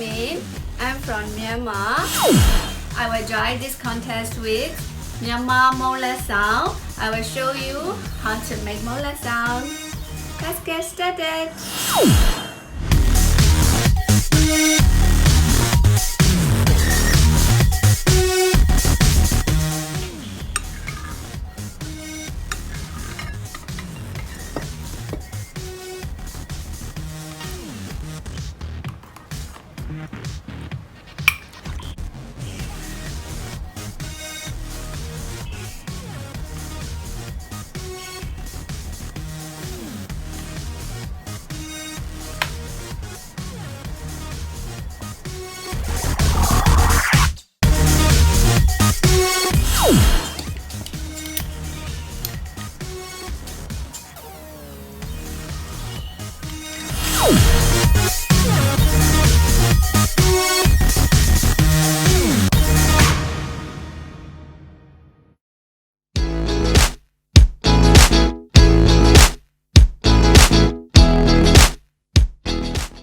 Yaminn. I'm from Myanmar. I will join this contest with Myanmar Moh Saung. I will show you how to make Moh Saung. Let's get started.